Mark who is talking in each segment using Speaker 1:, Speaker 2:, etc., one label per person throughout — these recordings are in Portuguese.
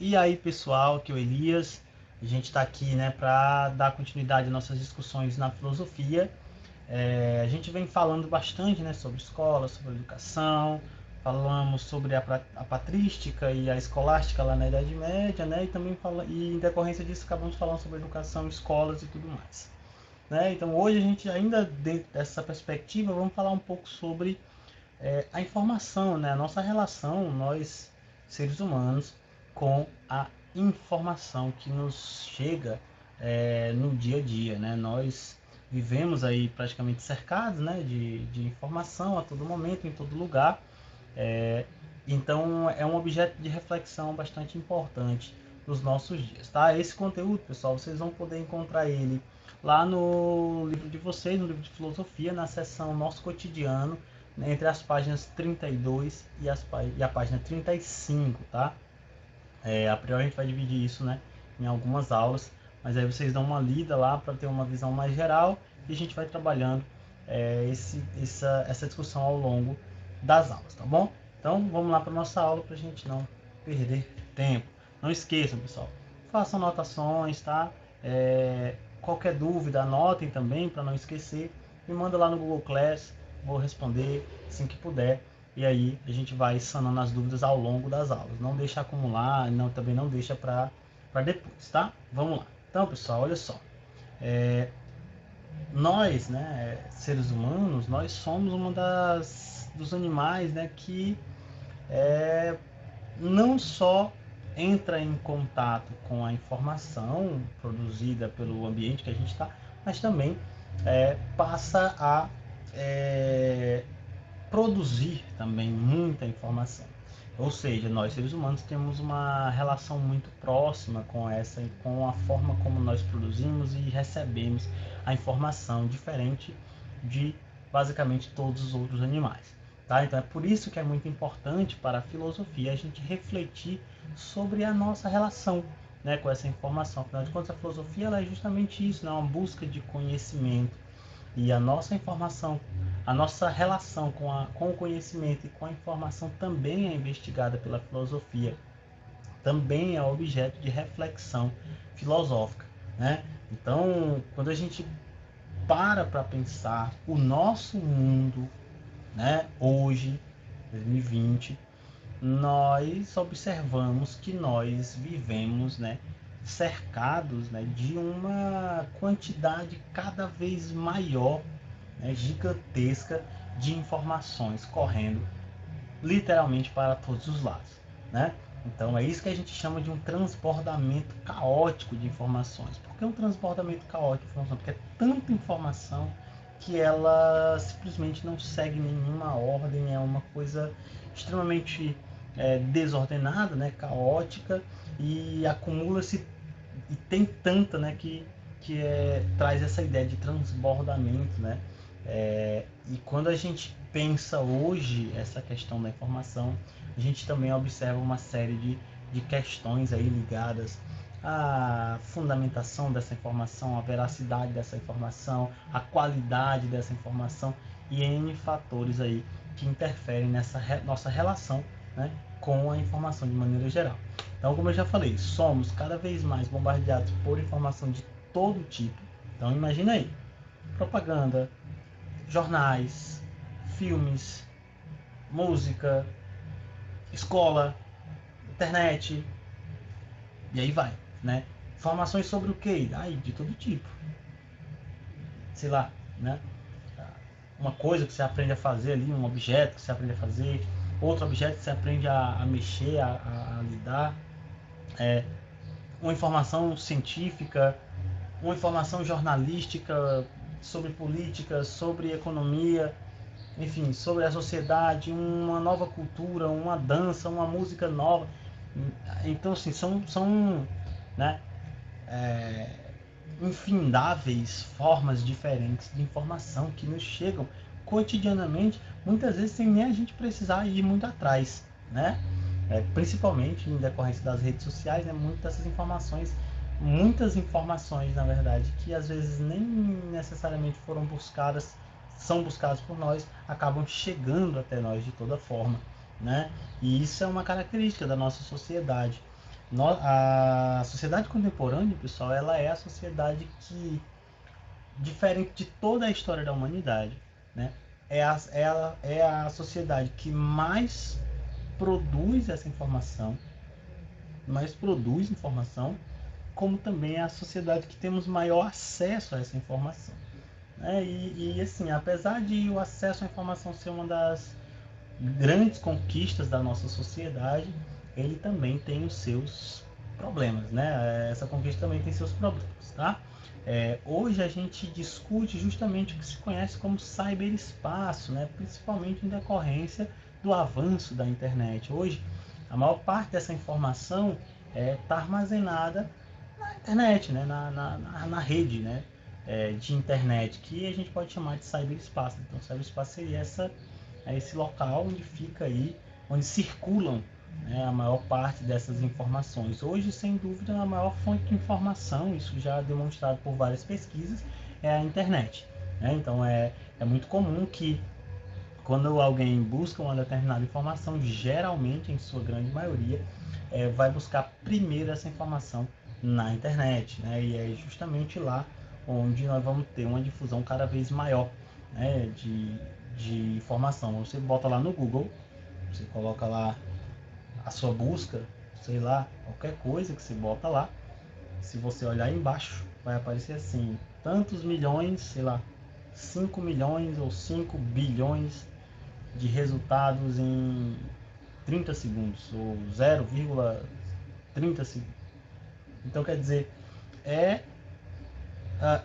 Speaker 1: E aí, pessoal, aqui é o Elias. A gente está aqui, né, para dar continuidade às nossas discussões na filosofia. A gente vem falando bastante, né, sobre escola, sobre educação. Falamos sobre a patrística e a escolástica lá na Idade Média, né, e em decorrência disso acabamos falando sobre educação, escolas e tudo mais. Né? Então hoje a gente ainda dentro dessa perspectiva vamos falar um pouco sobre a informação, né? A nossa relação, nós seres humanos, com a informação que nos chega no dia a dia, né? Nós vivemos aí praticamente cercados, né, de informação a todo momento, em todo lugar. É, então é um objeto de reflexão bastante importante nos nossos dias, tá? Esse conteúdo, pessoal, vocês vão poder encontrar ele lá no livro de vocês, no livro de filosofia, na seção Nosso Cotidiano, né, entre as páginas 32 e a página 35, tá? A priori a gente vai dividir isso, né, em algumas aulas, mas aí vocês dão uma lida lá para ter uma visão mais geral e a gente vai trabalhando essa discussão ao longo das aulas, tá bom? Então vamos lá para nossa aula para a gente não perder tempo. Não esqueçam, pessoal, façam anotações, tá? Qualquer dúvida, anotem também para não esquecer. Me manda lá no Google Class, vou responder assim que puder. E aí a gente vai sanando as dúvidas ao longo das aulas. Não deixa acumular, também não deixa para depois, tá? Vamos lá. Então, pessoal, olha só. Nós, né, seres humanos, nós somos uma dos animais, né, que não só entra em contato com a informação produzida pelo ambiente que a gente está, mas também passa a produzir também muita informação. Ou seja, nós seres humanos temos uma relação muito próxima com a forma como nós produzimos e recebemos a informação, diferente de basicamente todos os outros animais. Tá? Então é por isso que é muito importante para a filosofia a gente refletir sobre a nossa relação, né, com essa informação. Afinal de contas, a filosofia ela é justamente isso, né, uma busca de conhecimento. E a nossa informação, a nossa relação com o conhecimento e com a informação também é investigada pela filosofia. Também é objeto de reflexão filosófica, né? Então, quando a gente para pensar o nosso mundo, né, hoje, 2020, nós observamos que nós vivemos, né, cercados, né, de uma quantidade cada vez maior, né, gigantesca de informações correndo literalmente para todos os lados, né? Então é isso que a gente chama de um transbordamento caótico de informações. Por que um transbordamento caótico de informação? Porque é tanta informação que ela simplesmente não segue nenhuma ordem, é uma coisa extremamente desordenada, né, caótica, e acumula-se e tem tanta, né, que traz essa ideia de transbordamento, né? E quando a gente pensa hoje essa questão da informação, a gente também observa uma série de questões aí ligadas à fundamentação dessa informação, à veracidade dessa informação, à qualidade dessa informação e N fatores aí que interferem nessa nossa relação, né, com a informação de maneira geral. Então, como eu já falei, somos cada vez mais bombardeados por informação de todo tipo. Então, imagina aí, propaganda, jornais, filmes, música, escola, internet, e aí vai, né? Informações sobre o quê? Ai, de todo tipo. Sei lá, né? Uma coisa que você aprende a fazer ali, um objeto que você aprende a fazer, outro objeto que você aprende a mexer, a lidar, uma informação científica, uma informação jornalística sobre política, sobre economia, enfim, sobre a sociedade, uma nova cultura, uma dança, uma música nova. Então, assim, são né, infindáveis formas diferentes de informação que nos chegam cotidianamente, muitas vezes sem nem a gente precisar ir muito atrás, né? Principalmente em decorrência das redes sociais, né? Muitas informações, na verdade, que às vezes nem necessariamente são buscadas por nós, acabam chegando até nós de toda forma, né? E isso é uma característica da nossa sociedade. A sociedade contemporânea, pessoal, ela é a sociedade que, diferente de toda a história da humanidade, né, é a sociedade que mais produz essa informação, como também é a sociedade que temos maior acesso a essa informação. Né? E assim, apesar de o acesso à informação ser uma das grandes conquistas da nossa sociedade, ele também tem os seus problemas, né? Essa conquista também tem seus problemas, tá? Hoje a gente discute justamente o que se conhece como cyberespaço, né? Principalmente em decorrência do avanço da internet. Hoje, a maior parte dessa informação está armazenada na internet, né? Na rede, né? De internet, que a gente pode chamar de cyberespaço. Então, cyberespaço seria esse local onde fica aí, onde circulam, né, a maior parte dessas informações. Hoje, sem dúvida, a maior fonte de informação, isso já é demonstrado por várias pesquisas, é a internet. Né? Então, é muito comum que quando alguém busca uma determinada informação, geralmente, em sua grande maioria, vai buscar primeiro essa informação na internet, né? E é justamente lá onde nós vamos ter uma difusão cada vez maior, né, de informação. Você bota lá no Google, você coloca lá a sua busca, sei lá, qualquer coisa que você bota lá, se você olhar embaixo, vai aparecer assim, tantos milhões, sei lá, 5 milhões ou 5 bilhões de resultados em 30 segundos, ou 0,30 segundos. Então, quer dizer, é,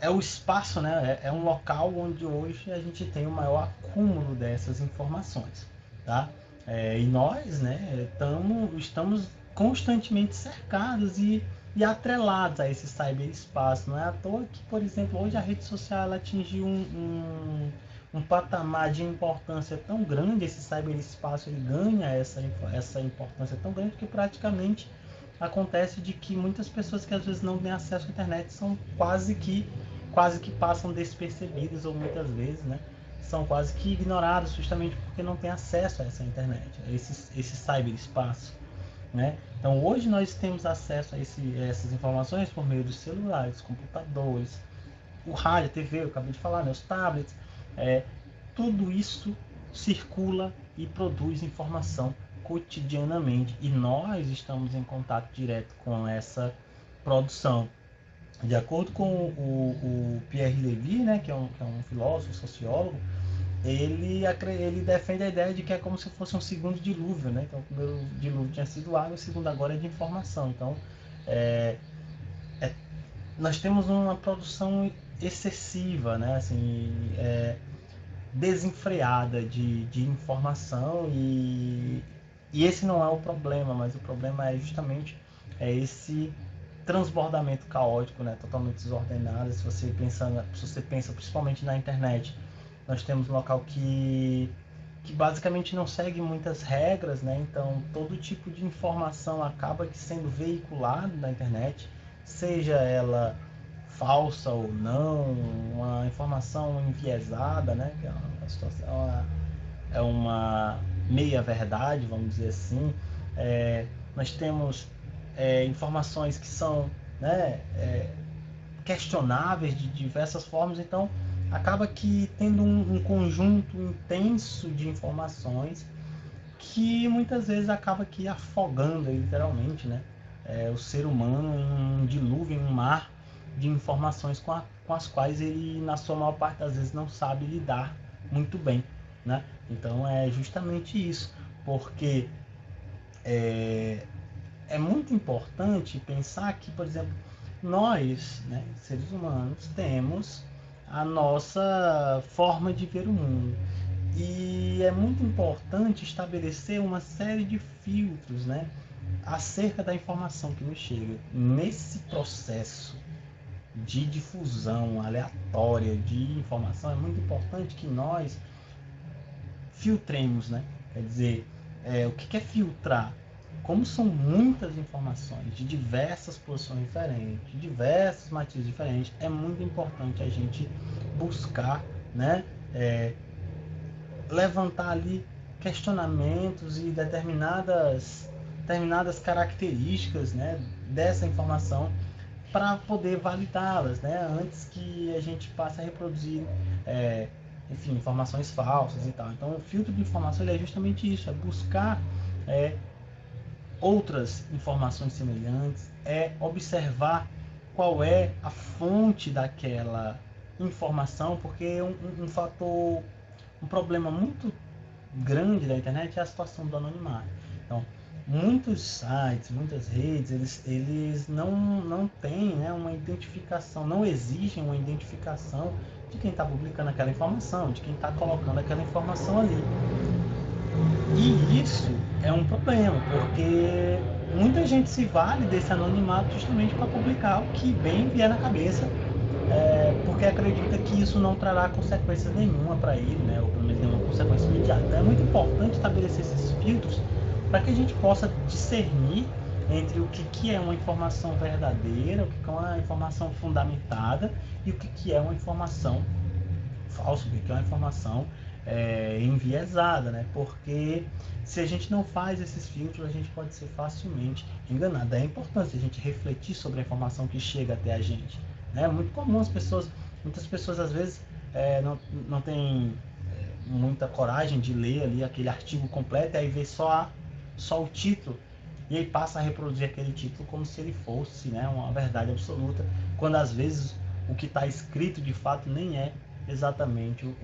Speaker 1: é o espaço, né? É um local onde hoje a gente tem o maior acúmulo dessas informações, tá? E nós, né, estamos constantemente cercados e atrelados a esse cyberespaço. Não é à toa que, por exemplo, hoje a rede social ela atingiu um patamar de importância tão grande, esse cyberespaço ele ganha essa importância tão grande que praticamente acontece de que muitas pessoas que às vezes não têm acesso à internet são quase que passam despercebidas, ou muitas vezes, né, são quase que ignorados justamente porque não têm acesso a essa internet, a esse cyberespaço. Né? Então hoje nós temos acesso a essas informações por meio dos celulares, computadores, o rádio, a TV, eu acabei de falar, né, os tablets, tudo isso circula e produz informação cotidianamente e nós estamos em contato direto com essa produção. De acordo com o Pierre Levy, né, que é um filósofo, sociólogo, ele defende a ideia de que é como se fosse um segundo dilúvio, né? Então, o primeiro dilúvio tinha sido água, o segundo agora é de informação. Então, é, nós temos uma produção excessiva, né? Assim, desenfreada de informação e esse não é o problema, mas o problema é justamente esse transbordamento caótico, né, totalmente desordenado. Se você pensa principalmente na internet, nós temos um local que basicamente não segue muitas regras, né? Então todo tipo de informação acaba que sendo veiculado na internet, seja ela falsa ou não, uma informação enviesada, né? Que é uma situação, é uma meia verdade, vamos dizer assim. Nós temos informações que são, né, questionáveis de diversas formas, então acaba que tendo um conjunto intenso de informações que muitas vezes acaba que afogando literalmente, né, o ser humano em um dilúvio, em um mar de informações com as quais ele, na sua maior parte das vezes, não sabe lidar muito bem, né? Então é justamente isso, porque é muito importante pensar que, por exemplo, nós, né, seres humanos, temos a nossa forma de ver o mundo. E é muito importante estabelecer uma série de filtros, né, acerca da informação que nos chega. Nesse processo de difusão aleatória de informação, é muito importante que nós filtremos, né? Quer dizer, o que é filtrar? Como são muitas informações de diversas posições diferentes, de diversos matizes diferentes, é muito importante a gente buscar, né, levantar ali questionamentos e determinadas determinadas características, né, dessa informação para poder validá-las, né, antes que a gente passe a reproduzir, enfim, informações falsas e tal. Então, o filtro de informação ele é justamente isso, é buscar outras informações semelhantes, é observar qual é a fonte daquela informação, porque um fator, um problema muito grande da internet é a situação do anonimato. Então, muitos sites, muitas redes, eles não têm, né, uma identificação, não exigem uma identificação de quem está publicando aquela informação, de quem está colocando aquela informação ali. E isso é um problema, porque muita gente se vale desse anonimato justamente para publicar o que bem vier na cabeça, porque acredita que isso não trará consequências nenhuma para ele, né, ou pelo menos nenhuma consequência imediata. Então, é muito importante estabelecer esses filtros para que a gente possa discernir entre o que é uma informação verdadeira, o que é uma informação fundamentada e o que é uma informação falsa, o que é uma informação enviesada, né? Porque se a gente não faz esses filtros, a gente pode ser facilmente enganado. É importante a gente refletir sobre a informação que chega até a gente. É muito comum muitas pessoas às vezes não têm muita coragem de ler ali aquele artigo completo, e aí vê só o título, e aí passa a reproduzir aquele título como se ele fosse, né, uma verdade absoluta, quando às vezes o que está escrito de fato nem é exatamente o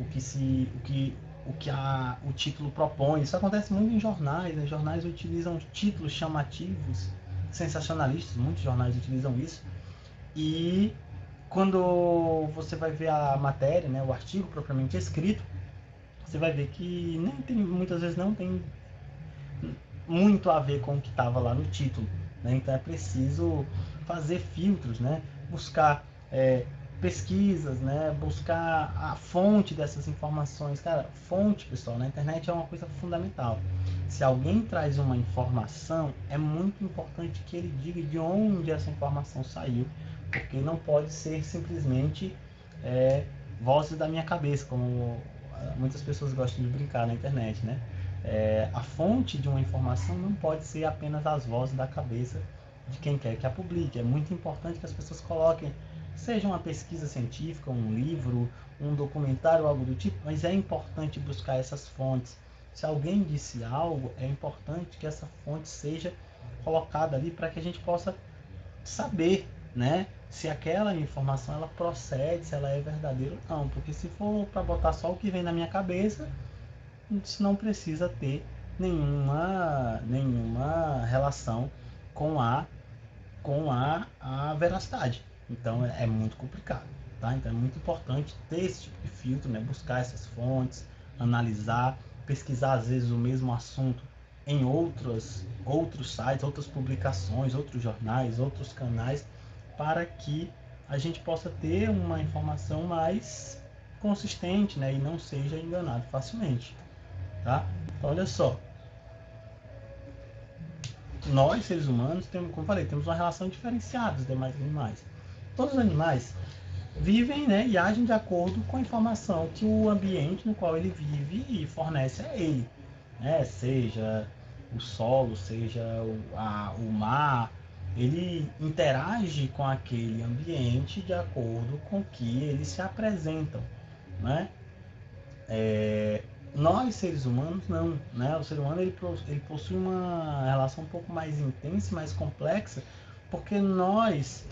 Speaker 1: título propõe. Isso acontece muito em jornais, né? Jornais utilizam títulos chamativos, sensacionalistas, muitos jornais utilizam isso, e quando você vai ver a matéria, né, o artigo propriamente escrito, você vai ver que muitas vezes não tem muito a ver com o que estava lá no título, né? Então é preciso fazer filtros, né? Buscar pesquisas, né? Buscar a fonte dessas informações. Cara, fonte, pessoal, na internet é uma coisa fundamental. Se alguém traz uma informação, é muito importante que ele diga de onde essa informação saiu, porque não pode ser simplesmente vozes da minha cabeça, como muitas pessoas gostam de brincar na internet, né? A fonte de uma informação não pode ser apenas as vozes da cabeça de quem quer que a publique. É muito importante que as pessoas coloquem, seja uma pesquisa científica, um livro, um documentário, algo do tipo, mas é importante buscar essas fontes. Se alguém disse algo, é importante que essa fonte seja colocada ali para que a gente possa saber, né, se aquela informação ela procede, se ela é verdadeira ou não. Porque se for para botar só o que vem na minha cabeça, isso não precisa ter nenhuma relação com a veracidade. Então é muito complicado, tá? Então é muito importante ter esse tipo de filtro, né? Buscar essas fontes, analisar, pesquisar às vezes o mesmo assunto em outros sites, outras publicações, outros jornais, outros canais, para que a gente possa ter uma informação mais consistente, né? E não seja enganado facilmente. Tá? Então, olha só, nós seres humanos temos, como falei, temos uma relação diferenciada dos demais animais. Todos os animais vivem, né, e agem de acordo com a informação que o ambiente no qual ele vive e fornece a ele, né? Seja o solo, seja o mar, ele interage com aquele ambiente de acordo com o que eles se apresentam, né? Nós, seres humanos, não, né? O ser humano ele possui uma relação um pouco mais intensa e mais complexa, porque nós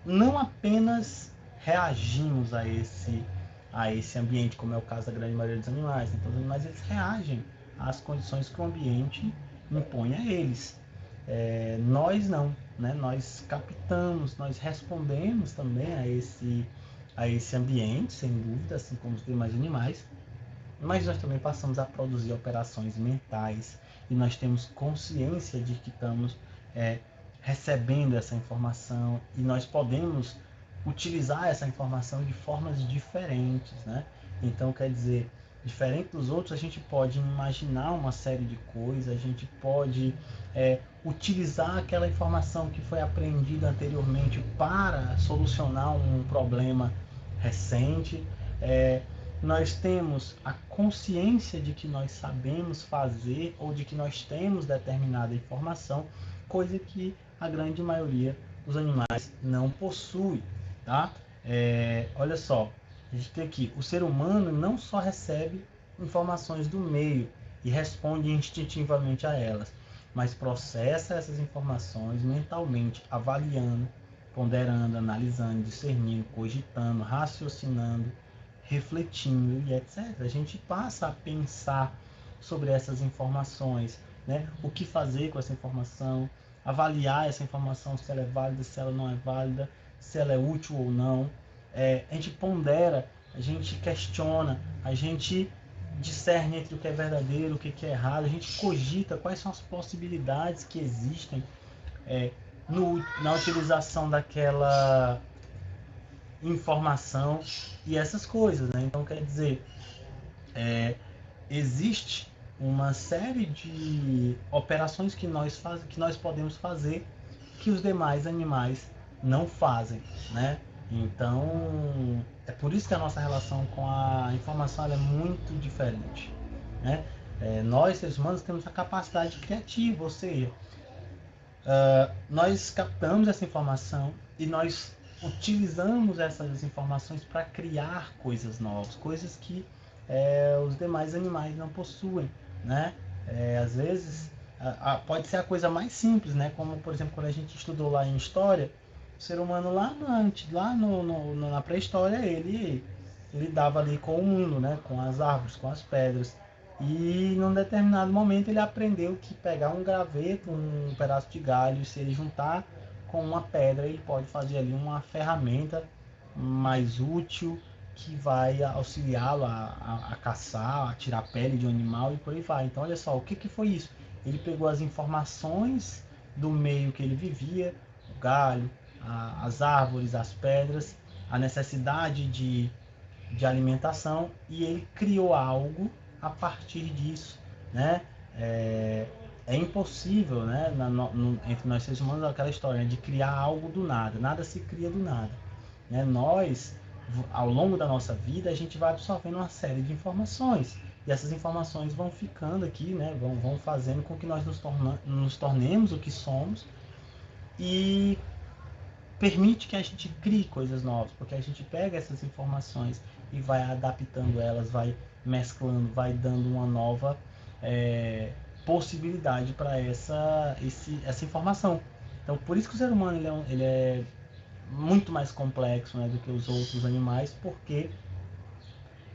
Speaker 1: não apenas reagimos a esse ambiente, como é o caso da grande maioria dos animais. Então, os animais eles reagem às condições que o ambiente impõe a eles. Nós não, né? Nós captamos, nós respondemos também a esse ambiente, sem dúvida, assim como os demais animais, mas nós também passamos a produzir operações mentais e nós temos consciência de que estamos recebendo essa informação, e nós podemos utilizar essa informação de formas diferentes, né? Então, quer dizer, diferente dos outros, a gente pode imaginar uma série de coisas, a gente pode utilizar aquela informação que foi aprendida anteriormente para solucionar um problema recente. nós temos a consciência de que nós sabemos fazer ou de que nós temos determinada informação, coisa que a grande maioria dos animais não possui, tá? Olha só, a gente tem aqui, o ser humano não só recebe informações do meio e responde instintivamente a elas, mas processa essas informações mentalmente, avaliando, ponderando, analisando, discernindo, cogitando, raciocinando, refletindo e etc. A gente passa a pensar sobre essas informações, né? O que fazer com essa informação, avaliar essa informação, se ela é válida, se ela não é válida, se ela é útil ou não. A gente pondera, a gente questiona, a gente discerne entre o que é verdadeiro, o que é errado, a gente cogita quais são as possibilidades que existem na utilização daquela informação e essas coisas, né? Então, quer dizer, existe uma série de operações que nós podemos fazer que os demais animais não fazem, né? Então, é por isso que a nossa relação com a informação ela é muito diferente, né? Nós, seres humanos, temos a capacidade criativa, ou seja, nós captamos essa informação e nós utilizamos essas informações para criar coisas novas, coisas que os demais animais não possuem, né? Às vezes pode ser a coisa mais simples, né? Como por exemplo quando a gente estudou lá em história, o ser humano na pré-história ele lidava ali com o mundo, né? Com as árvores, com as pedras. E num determinado momento ele aprendeu que pegar um graveto, um pedaço de galho, se ele juntar com uma pedra, ele pode fazer ali uma ferramenta mais útil que vai auxiliá-lo a caçar, a tirar a pele de um animal e por aí vai. Então olha só, o que foi isso? Ele pegou as informações do meio que ele vivia, o galho, as árvores, as pedras, a necessidade de alimentação e ele criou algo a partir disso, né? É impossível, né, entre nós seres humanos, aquela história, né, de criar algo do nada. Nada se cria do nada, né? Nós, ao longo da nossa vida, a gente vai absorvendo uma série de informações e essas informações vão ficando aqui, né? Vão fazendo com que nós nos tornemos o que somos e permite que a gente crie coisas novas, porque a gente pega essas informações e vai adaptando elas, vai mesclando, vai dando uma nova possibilidade para essa informação. Então, por isso que o ser humano ele é muito mais complexo, né, do que os outros animais, porque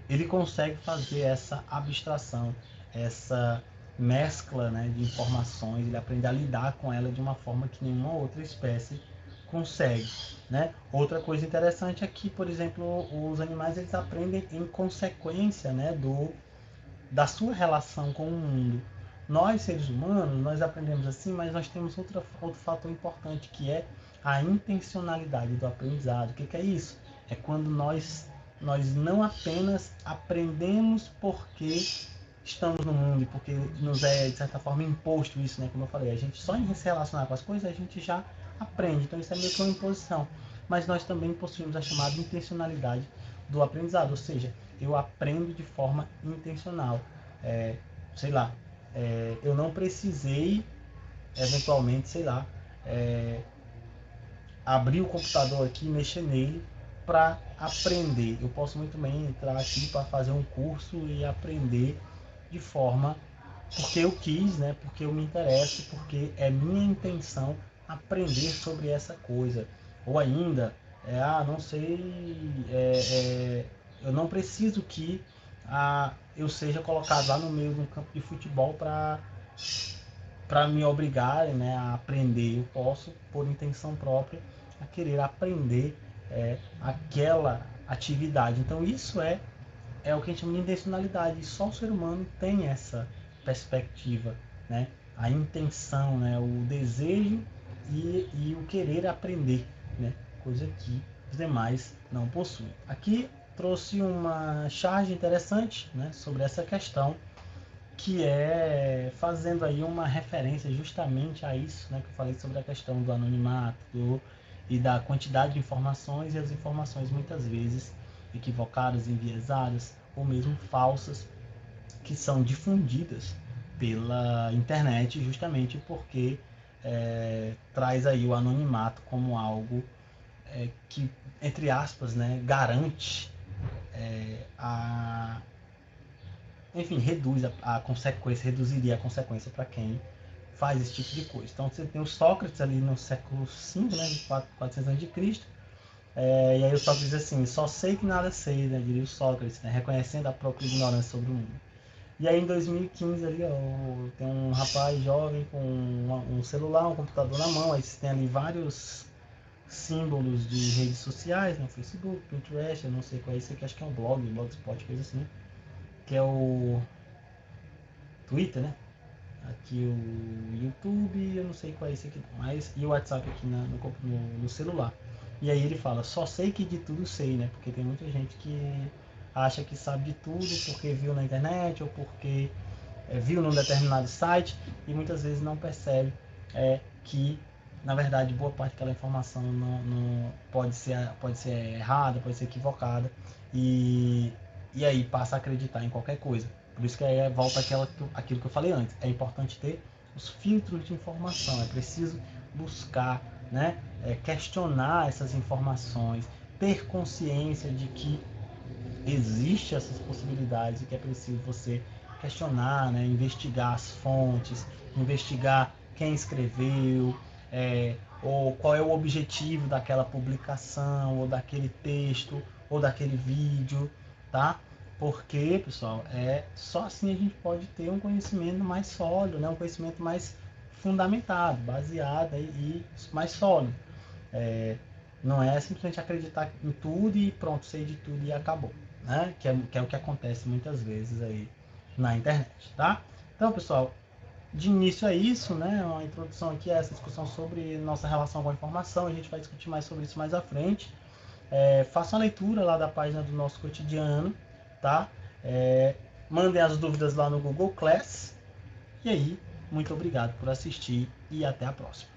Speaker 1: ele consegue fazer essa abstração, essa mescla, né, de informações, ele aprende a lidar com ela de uma forma que nenhuma outra espécie consegue, né? Outra coisa interessante é que, por exemplo, os animais eles aprendem em consequência, né, da sua relação com o mundo. Nós, seres humanos, nós aprendemos assim, mas nós temos outro fator importante que é a intencionalidade do aprendizado. O que é isso? É quando nós não apenas aprendemos porque estamos no mundo e porque nos é, de certa forma, imposto isso, né? Como eu falei, a gente só em se relacionar com as coisas, a gente já aprende. Então, isso é meio que uma imposição. Mas nós também possuímos a chamada intencionalidade do aprendizado, ou seja, eu aprendo de forma intencional. Sei lá, eu não precisei, eventualmente, sei lá, abrir o computador aqui e mexer nele para aprender. Eu posso muito bem entrar aqui para fazer um curso e aprender de forma porque eu quis, né? Porque eu me interesso, porque é minha intenção aprender sobre essa coisa. Ou ainda, não sei, eu não preciso que eu seja colocado lá no meio de um campo de futebol para me obrigarem, né, a aprender. Eu posso, por intenção própria, a querer aprender aquela atividade. Então isso é o que a gente chama de intencionalidade. E só o ser humano tem essa perspectiva, né? A intenção, né? O desejo e o querer aprender, né? Coisa que os demais não possuem. Aqui trouxe uma charge interessante, né, sobre essa questão, que é fazendo aí uma referência justamente a isso, né, que eu falei sobre a questão do anonimato e da quantidade de informações, e as informações muitas vezes equivocadas, enviesadas, ou mesmo falsas, que são difundidas pela internet, justamente porque traz aí o anonimato como algo que, entre aspas, né, garante enfim, reduz a consequência, reduziria a consequência para quem faz esse tipo de coisa. Então você tem o Sócrates ali no século V, né, 400 a.C., e aí o Sócrates diz assim: só sei que nada sei, né, diria o Sócrates, né, reconhecendo a própria ignorância sobre o mundo. E aí em 2015 ali, ó, tem um rapaz jovem com um celular, um computador na mão, aí você tem ali vários símbolos de redes sociais, né, Facebook, Pinterest, eu não sei qual é esse aqui, acho que é um blogspot, coisa assim, que é o Twitter, né? Aqui o YouTube, eu não sei qual é esse aqui, mas e o WhatsApp aqui no celular. E aí ele fala: só sei que de tudo sei, né? Porque tem muita gente que acha que sabe de tudo porque viu na internet ou porque viu num determinado site, e muitas vezes não percebe que, na verdade, boa parte daquela informação não pode ser errada, pode ser equivocada, e aí passa a acreditar em qualquer coisa. Por isso que aí volta aquilo que eu falei antes. É importante ter os filtros de informação. É preciso buscar, né, questionar essas informações, ter consciência de que existe essas possibilidades e que é preciso você questionar, né, investigar as fontes, investigar quem escreveu, ou qual é o objetivo daquela publicação, ou daquele texto, ou daquele vídeo, tá? Porque, pessoal, só assim a gente pode ter um conhecimento mais sólido, né, um conhecimento mais fundamentado, baseado e mais sólido. Não é simplesmente acreditar em tudo e pronto, sei de tudo e acabou, né? Que é o que acontece muitas vezes aí na internet, tá? Então, pessoal, de início é isso, né? Uma introdução aqui a essa discussão sobre nossa relação com a informação. A gente vai discutir mais sobre isso mais à frente. Faça uma leitura lá da página do nosso cotidiano, tá? Mandem as dúvidas lá no Google Class. E aí, muito obrigado por assistir e até a próxima.